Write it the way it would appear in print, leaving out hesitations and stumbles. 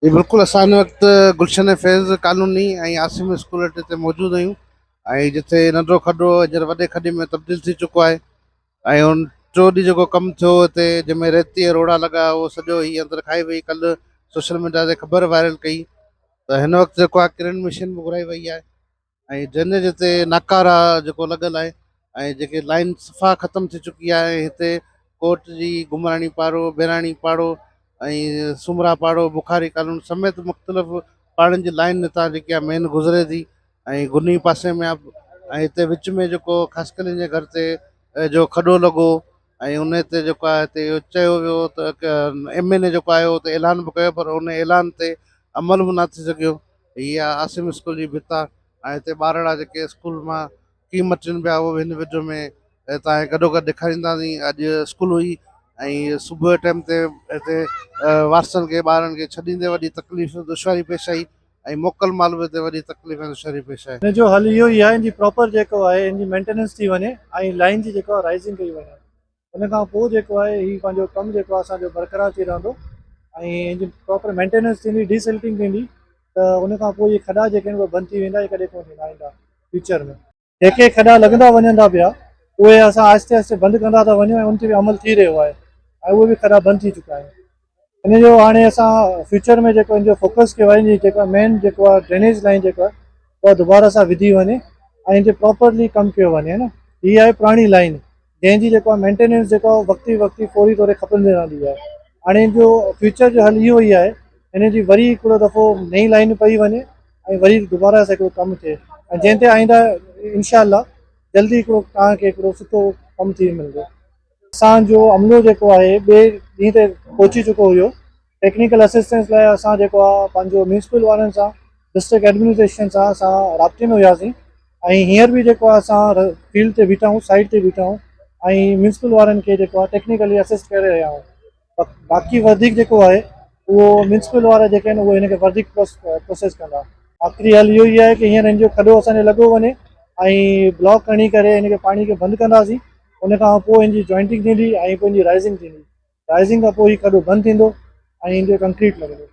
जी बिल्कुलु, असां हिन वक़्तु गुलशन फैज़ कॉलोनी ऐं आसिम स्कूल अड्डे ते मौजूदु आहियूं। ऐं जिथे नंढिड़ो खॾो हींअर वॾे खॾे में तब्दील थी चुको आहे। ऐं हुन टियों ॾींहुं जेको कमु थियो हिते, जंहिंमें रेतीअ रोड़ा लॻा, उहो सॼो ई अंदरि खाई वई। कल्ह सोशल मीडिया ते ख़बर वायरल कई त हिन वक़्तु जेको आहे क्रेन मशीन बि घुराई वई आहे। ऐं जंहिंजे जिते नाकारा जेको लॻल आहे ऐं जेके लाइन सफ़ा ख़तम थी चुकी आहे। हिते कोट जी, घुमराणी पाड़ो, बहिराणी पाड़ो ऐं सुमरा पाड़ो, बुखारी कॉलोनी समेत मुख़्तलिफ़ पाड़नि जी लाइन हितां जेकी आहे मेन गुज़रे थी। ऐं गुनी पासे में आहे। ऐं हिते विच में जेको ख़ासि करे जे घर ते जो खॾो लॻो ऐं उन ते जेको आहे हिते इहो चयो वियो त MLA जेको आयो त ऐलान बि कयो, पर उन ऐलान ते अमल बि न थी सघियो। हीअ आहे आसिम स्कूल जी भिता। ऐं हिते ॿारड़ा जेके स्कूल मां कीअं मटनि पिया, उहो हिन विच में तव्हांखे गॾो गॾु ॾेखारींदासीं। अॼु स्कूल हुई ऐं सुबुह जे टाइम ते हिते वारसनि खे, ॿारनि खे छॾींदे वॾी तकलीफ़ दुश्वारी पेश आई। ऐं मोकल माल बि हिते वॾी तकलीफ़ ऐं दुश्वारी पेश आहे। हिन जो हल इहो ई आहे, इन जी प्रॉपर जेको आहे इन जी मेंटेनेंस थी वञे ऐं लाइन जी जेको आहे राइज़िंग कई वञे। उन खां पोइ जेको आहे हीउ पंहिंजो कमु जेको आहे असांजो बरक़रार थी रहंदो ऐं इन जी प्रॉपर मेंटेनेंस थींदी, डीसिल्टिंग थींदी। त उन खां पोइ इहे खॾा जेके आहिनि उहे बंदि थी वेंदा, इहे कॾहिं कोन थींदा आईंदा फ्यूचर में। जेके खॾा लॻंदा वञनि पिया, उहे असां आहिस्ते आहिस्ते बंदि कंदा था वञूं ऐं उन ते बि अमल थी रहियो आहे ऐं उहे बि खॾा बंदि थी चुका आहिनि। इन जो हाणे असां फ्यूचर में जेको इन जो फोकस कयो आहे, इन जी जेका मेन जेको आहे ड्रेनेज लाइन जेको आहे उहा दुबारा सां विधी वञे ऐं इन ते प्रॉपरली कमु कयो वञे न। हीअ आहे पुराणी लाइन, जंहिंजी जेको आहे मेंटेनेंस जेको आहे वक़्ती वक़्ती फौरी तौर ते खपंदी रहंदी आहे। हाणे इन जो फ्यूचर जो हल इहो ई आहे, हिन जी वरी हिकिड़ो दफ़ो नई लाइन पई वञे ऐं वरी दुबारा सां हिकिड़ो कमु थिए ऐं जंहिं ते आईंदा इनशाला जल्दी हिकिड़ो तव्हांखे हिकिड़ो सुठो कमु थी मिलंदो। असांजो अमलो जेको आहे ॿिए ॾींहं ते पहुची चुको हुयो। टेक्निकल असिस्टेंस लाइ असां जेको आहे पंहिंजो म्यूनिसिपल वारनि सां, डिस्ट्रिक्ट एडमिनिस्ट्रेशन सां असां राब्ते में हुआसीं। ऐं हींअर बि जेको आहे असां फील्ड ते बीठा आहियूं, साइट ते बीठा आहियूं ऐं म्यूनिसिपल वारनि खे जेको आहे टेक्निकली असिस्ट करे रहिया आहियूं। बाक़ी वधीक जेको आहे उहो म्यूनिसिपल वारा जेके आहिनि उहे हिनखे वधीक प्रोसेस कंदा। आख़िरी हल इहो ई आहे की हींअर हिन जो खॾो असांजो लॻो वञे ऐं ब्लॉक खणी करे हिन खे पाणी खे बंदि कंदासीं। उन खां पोइ हिन जी जॉइंटिंग थींदी ऐं पोइ हिन जी राइज़िंग थींदी। राइज़िंग खां पोइ हीउ खॾो बंदि थींदो ऐं इन जो कंक्रीट लॻंदो।